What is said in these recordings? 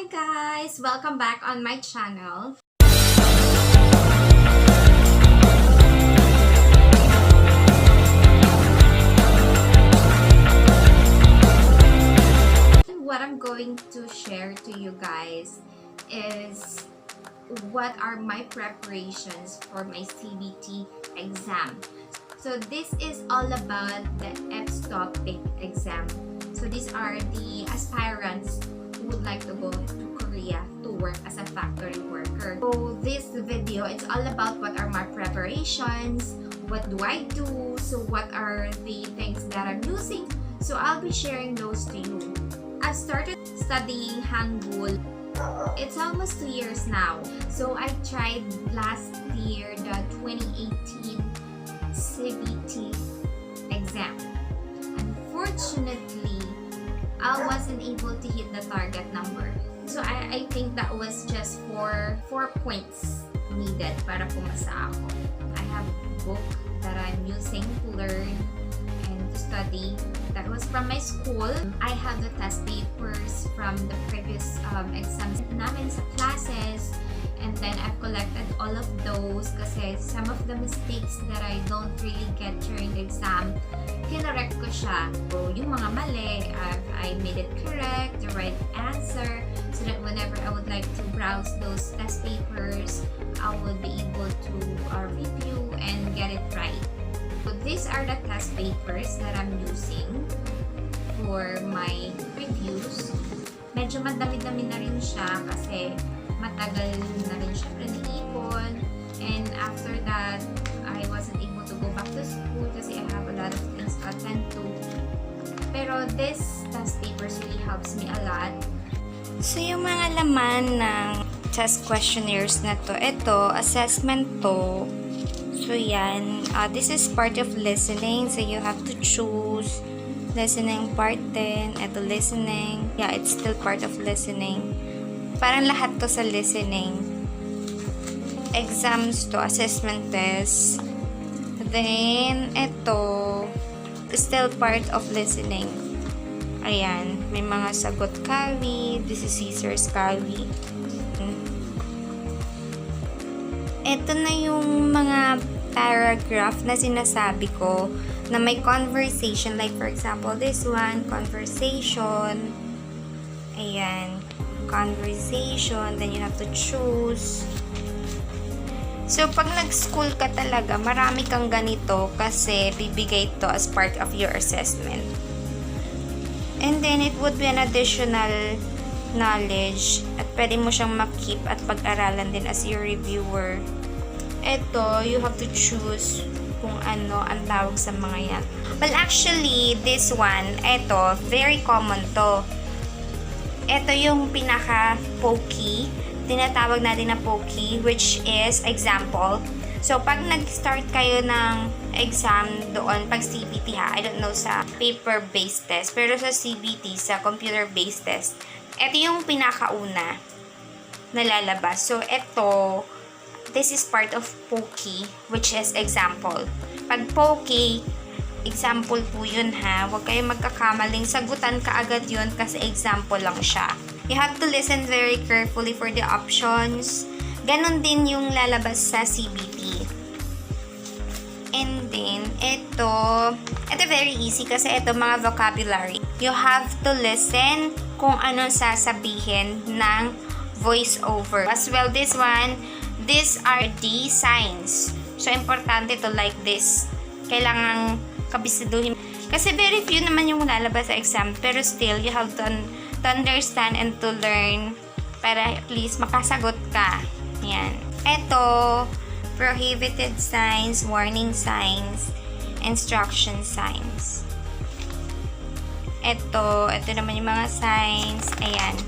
Hi guys! Welcome back on my channel. What I'm going to share to you guys is what are my preparations for my CBT exam. So this is all about the EPS-TOPIC exam. So these are the aspirants who would like to go to Korea to work as a factory worker. So this video, it's all about what are my preparations, what do I do, so what are the things that I'm using. So I'll be sharing those to you. I started studying Hangul. It's almost 2 years now. So I tried last year the 2018 CBT exam. Unfortunately, I wasn't able to hit the target number. So I think that was just for 4 points needed para pumasa ako. I have a book that I'm using to learn and to study. That was from my school. I have the test papers from the previous exams namin sa classes. And then I've collected all of those kasi some of the mistakes that I don't really get during the exam, kinorek ko siya. So, yung mga mali, I made it correct, the right answer, so that whenever I would like to browse those test papers, I would be able to review and get it right. So these are the test papers that I'm using for my reviews. Medyo madami-dami na rin siya kasi matagal na rin siya iniipon. And after that, I wasn't able to go back to school kasi I have a lot of things to attend to. Pero this test papers really helps me a lot. So, yung mga laman ng test questionnaires na to, ito, assessment to. So, yan. This is part of listening. So, you have to choose listening part din. Ito, listening. Yeah, it's still part of listening. Parang lahat to sa listening. Exams to, assessment test. Then, ito, still part of listening. Ayan, may mga sagot kawi. This is Caesar's kawi. Ito na yung mga paragraph na sinasabi ko na may conversation. Like, for example, this one, conversation. Ayan. Conversation, then you have to choose. So, pag nag-school ka talaga, marami kang ganito kasi bibigay to as part of your assessment. And then, it would be an additional knowledge at pwede mo siyang makip at pag-aralan din as your reviewer. Ito, you have to choose kung ano ang tawag sa mga yan. Well, actually, this one, ito, very common to. Ito yung pinaka-pokey. Tinatawag natin na pokey, which is example. So, pag nag-start kayo ng exam doon, pag CBT ha, I don't know sa paper-based test, pero sa CBT, sa computer-based test, ito yung pinakauna na lalabas. So, ito, this is part of pokey, which is example. Pag pokey, example po yun ha. Huwag kayong magkakamaling sagutan kaagad yun kasi example lang siya. You have to listen very carefully for the options. Ganon din yung lalabas sa CBT. And then, ito very easy kasi ito mga vocabulary. You have to listen kung anong sasabihin ng voice-over. As well, this one, these are the signs. So, importante to like this. Kailangan kabisiduhin. Kasi very few naman yung lalabas sa exam. Pero still, you have to understand and to learn para at least makasagot ka. Yan. Ito, prohibited signs, warning signs, instruction signs. Ito naman yung mga signs. Ayan.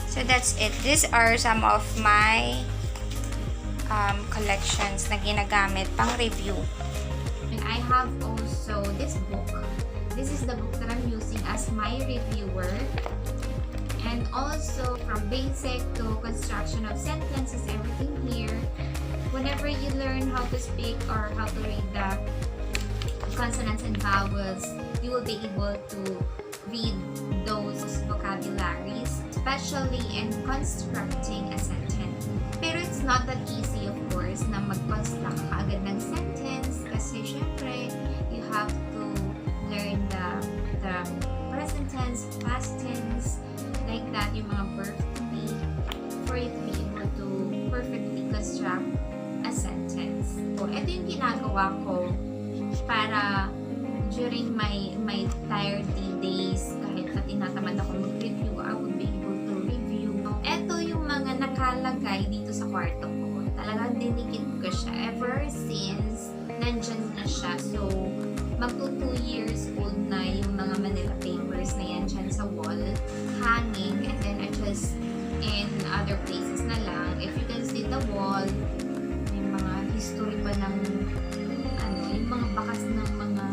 So, that's it. These are some of my collections na ginagamit pang review. And I have also this book. This is the book that I'm using as my reviewer. And also from basic to construction of sentences, everything here. Whenever you learn how to speak or how to read the consonants and vowels, you will be able to read those vocabularies. especially in constructing a sentence. Pero it's not that easy, of course, na mag-construct ka agad ng sentence kasi syempre, you have to learn the present tense, past tense, like that, yung mga verb to be, for you to be able to perfectly construct a sentence. So, ito yung ginagawa ko para during my tired days, kahit na tinatamad ako mag-review, I would be able to review. Ito yung mga nakalagay dito sa kwarto ko. Talagang dinikit ko siya ever since nandyan na siya. So, magto 2 years old na yung mga Manila papers na yan dyan sa wall, hanging, and then I just in other places na lang. If you can see the wall, may mga history pa ng yung mga bakas ng mga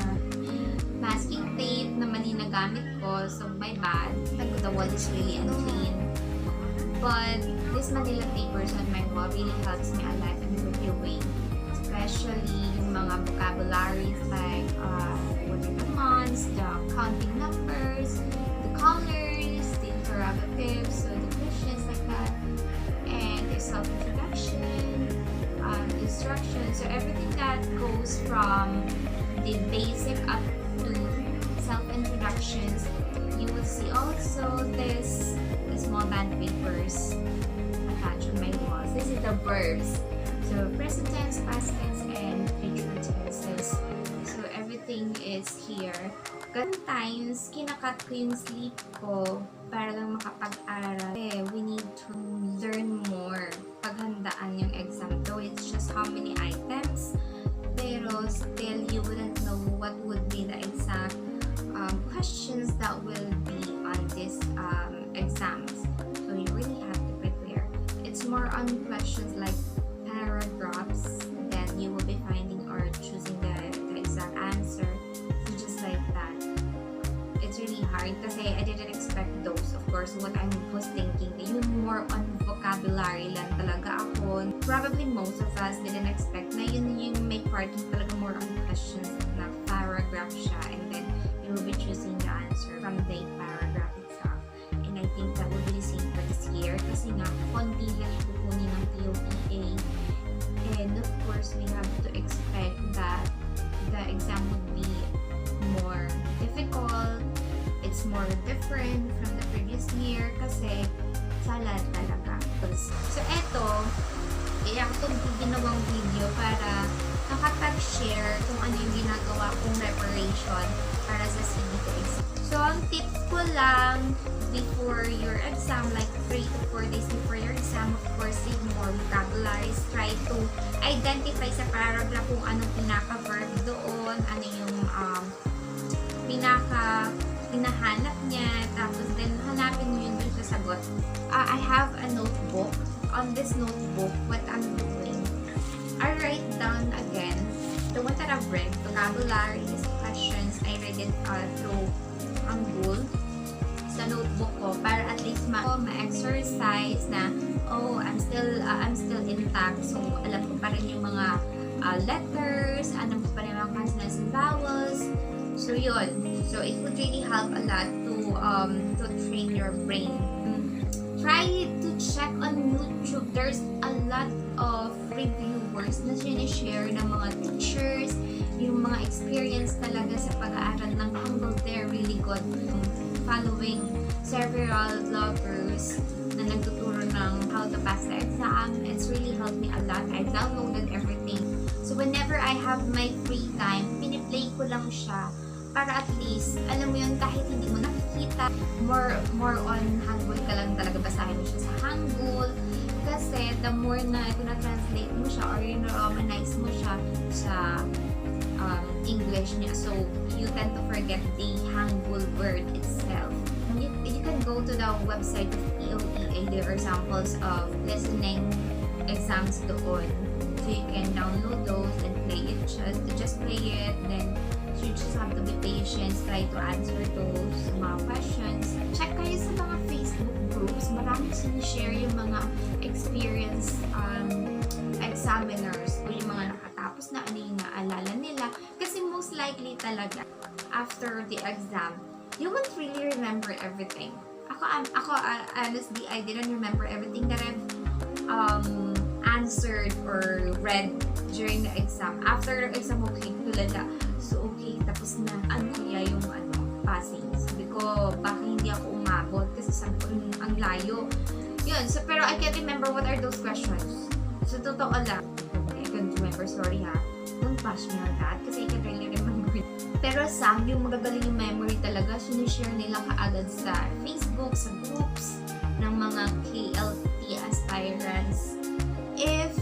masking tape na mali na gamit ko, so my bad. The wall is really unclean. But this Manila papers on my wall really helps me a lot in reviewing, especially yung mga vocabularies like what are the months, the counting numbers, the colors, the interrogatives, so the questions like that, and the self-introduction, instructions, so everything that goes from the basic up to self-introductions. You will see also the small band papers attached on my walls. This is the verbs. So present tense, past tense, and future tenses. So everything is here. Sometimes, kinakat ko yung sleep ko para lang makapag-aral. We need to learn more paghandaan yung exam. Though it's just how many items, pero still you wouldn't know what would be the exact questions that will be on this exams. So you really have to prepare. It's more on questions like paragraphs that you will be finding or choosing the exact answer. So just like that. It's really hard kasi I didn't expect those. Of course, what I was thinking, yung more on vocabulary lang talaga ako. Probably most of us didn't expect na yun yung may part yung talaga more on questions na paragraph siya, and then you will be choosing the answer from the paragraph itself. And I think that will be the same for this year kasi nga, konti lang yung kukunin ng POPA. And of course, we have to expect that the exam would be more difficult. It's more different from the previous year kasi salad talaga. So eto, itong ginawang video para nakapag-share kung ano yung ginagawa kong preparation para sa CBT exam. So ang tip ko lang before your exam, like 3 to 4 days before your exam, of course, read more vocabularies. Try to identify sa paragraph kung anong pinaka-verb doon, ano yung hinahanap niya, tapos then hanapin mo yun dun sa sagot. I have a notebook. On this notebook, what I'm doing, I write down again the one that I've read, vocabularies, questions, I read it through Google sa notebook ko para at least ma-exercise na, oh, I'm still intact, so alam ko pa rin yung mga letters, alam ko pa rin yung consonants and vowels. So yun. So it would really help a lot to train your brain. Try to check on YouTube. There's a lot of reviewers na sinishare ng mga teachers, yung mga experience talaga sa pag-aaral ng Hangul. They're really good. Following several vloggers na nagtuturo ng how to pass the exam. It's really helped me a lot. I downloaded everything. So whenever I have my free time, piniplay ko lang siya para at least, alam mo yun, kahit hindi mo nakikita, more on Hangul ka lang talaga, basahin mo siya sa Hangul. Kasi the more na na-translate mo siya or you-romanize mo siya sa English niya, so you tend to forget the Hangul word itself. You can go to the website of EOEA. There are samples of listening exams doon. So you can download those and play it. Just play it, then you just have to be patient, try to answer those mga questions. Check kayo sa mga Facebook groups. Maraming sinishare yung mga experienced examiners o yung mga nakatapos na ano yung naalala nila. Kasi most likely talaga, after the exam, you won't really remember everything. Honestly, I didn't remember everything that I've answered or read during the exam. After the exam, okay, tulala. So, okay, tapos na. Ano kaya yung passing? Sabi ko, baka hindi ako umabot kasi sabi ko, ang layo. Yun, so, pero I can't remember what are those questions. So, totoo lang. I can't remember, sorry ha. Don't bash me on that kasi I can't really remember it. Pero some, yung magagaling yung memory talaga, sinishare nila kaagad sa Facebook, sa groups ng mga KLT aspirants. If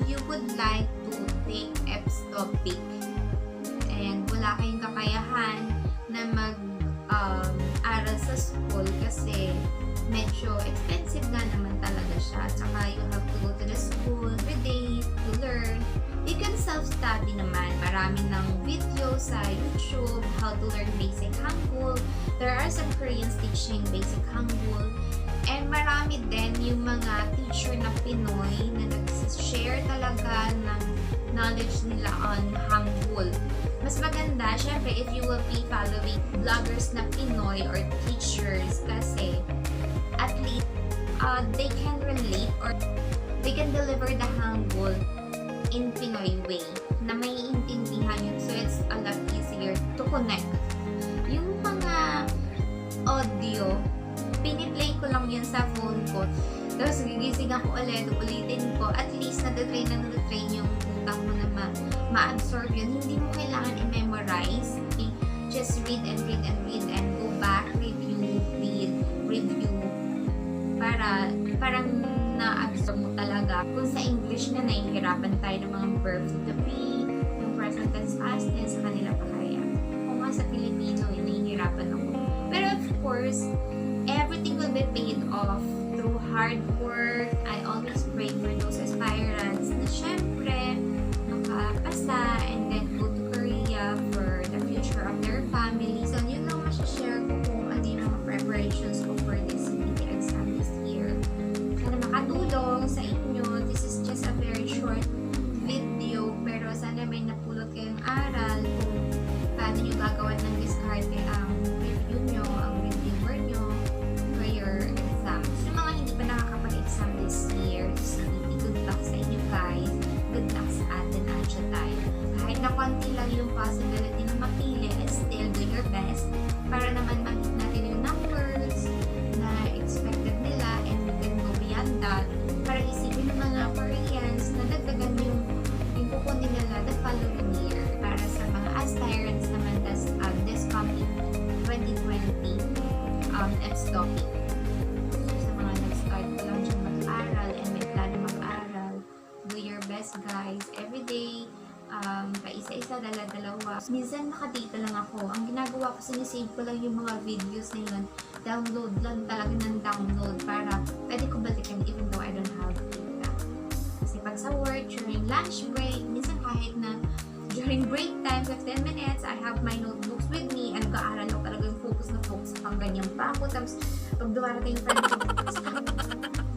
you would like to take EPS-TOPIK and wala kayong kakayahan na mag-aral sa school kasi medyo expensive na naman talaga siya. Tsaka you have to go to the school every day to learn. You can self-study naman. Marami ng videos sa YouTube, how to learn basic Hangul. There are some Koreans teaching basic Hangul. And marami din yung mga teacher na Pinoy na nag-share talaga ng knowledge nila on Hangul. Mas maganda, syempre, if you will be following vloggers na Pinoy or teachers kasi at least they can relate or they can deliver the Hangul in Pinoy way na may intindihan yun. So, it's a lot easier to connect. Yung mga audio, piniplay ko lang yun sa phone ko. Tapos, gigising ako ulitin ko. At least, nadatrain yung utak mo na ma-absorb yun. Hindi mo kailangan i-memorize. Okay? Just read and read and read and go back, review. Parang na-absorb mo talaga. Kung sa English na nahihirapan tayo ng mga verbs to be, yung present tense, past tense, sa kanila pa kaya. Kung nga sa Filipino, nahihirapan ako. Pero of course, everything will be paid off through hard work. I always pray for those aspirants na syempre makapasa and then go to Korea for the future of their family. So, yun lang masashare ko kung ano yung mga preparations ko for this CBT exam this year. Sana makatulong sa inyo. This is just a very short video pero sana may napulot kayong aral kung paano nyo gagawan ng diskarte ang review nyo, ang reviewer nyo for your exam. So, yung mga hindi pa nakakapag-exam this year, CBT, good luck sa inyo guys. Good luck sa atin at siya tayo. Kahit na konti lang yung possibility na mapili, still do your best para naman makita natin yung numbers na expected nila and we can go beyond that para isipin ng mga Koreans na dagdagan yung kukunin nila the following year para sa mga aspirants naman this coming 2020 EPS-TOPIK. Sa mga nag-start ko lang dyan mag-aral and may plano mag-aral, do your best guys every day. Paisa-isa, dala-dalawa. Minsan nakadita lang ako. Ang ginagawa ko, sinisave ko lang yung mga videos na yun. Download lang talaga ng download para pwede ko balikan even though I don't have data. Kasi pag sa work, during lunch break, minsan kahit na during break time, 15 minutes, I have my notebooks with me and nag-aaral ako talaga yung focus na focus pang ganyan pa ako. Tapos pag dumarating yung friend ko,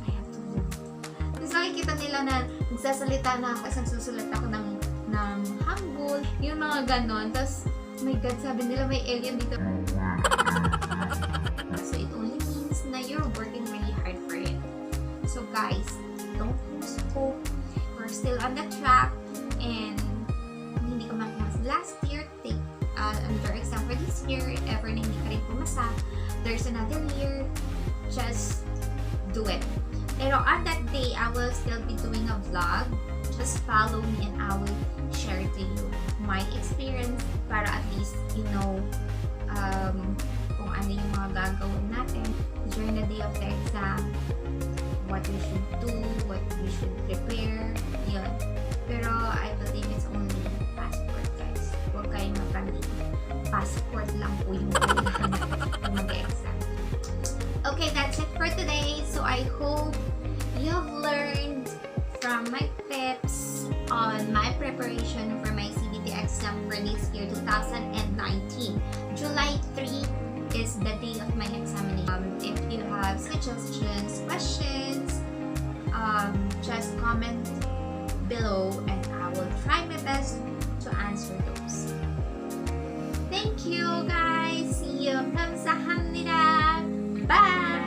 I have to learn. Tapos nakikita nila na nagsasalita na ako, isang susulat ako ng Hangul, yung mga ganon. Tapos, oh my God, sabi nila may alien dito. So, it only means na you're working really hard for it. So, guys, don't lose hope. We're still on the track and hindi ka makimas last year, take another exam for this year. If ever na hindi ka rin pumasa, there's another year. Just do it. Pero on that day, I will still be doing a vlog. Just follow me and I will share to you my experience para at least you know kung ano yung mga gagawin natin during the day of the exam, what we should do, what we should prepare, yun. Pero I believe it's only passport guys. Huwag kayong mapalit. Passport lang po yung kailangan mag-exam. Okay, that's it for today. So I hope you've learned from my tips on my preparation for my CBT exam for this year 2019. July 3 is the day of my examination. If you have suggestions, questions, just comment below and I will try my best to answer those. Thank you guys! See you! 감사합니다! Bye!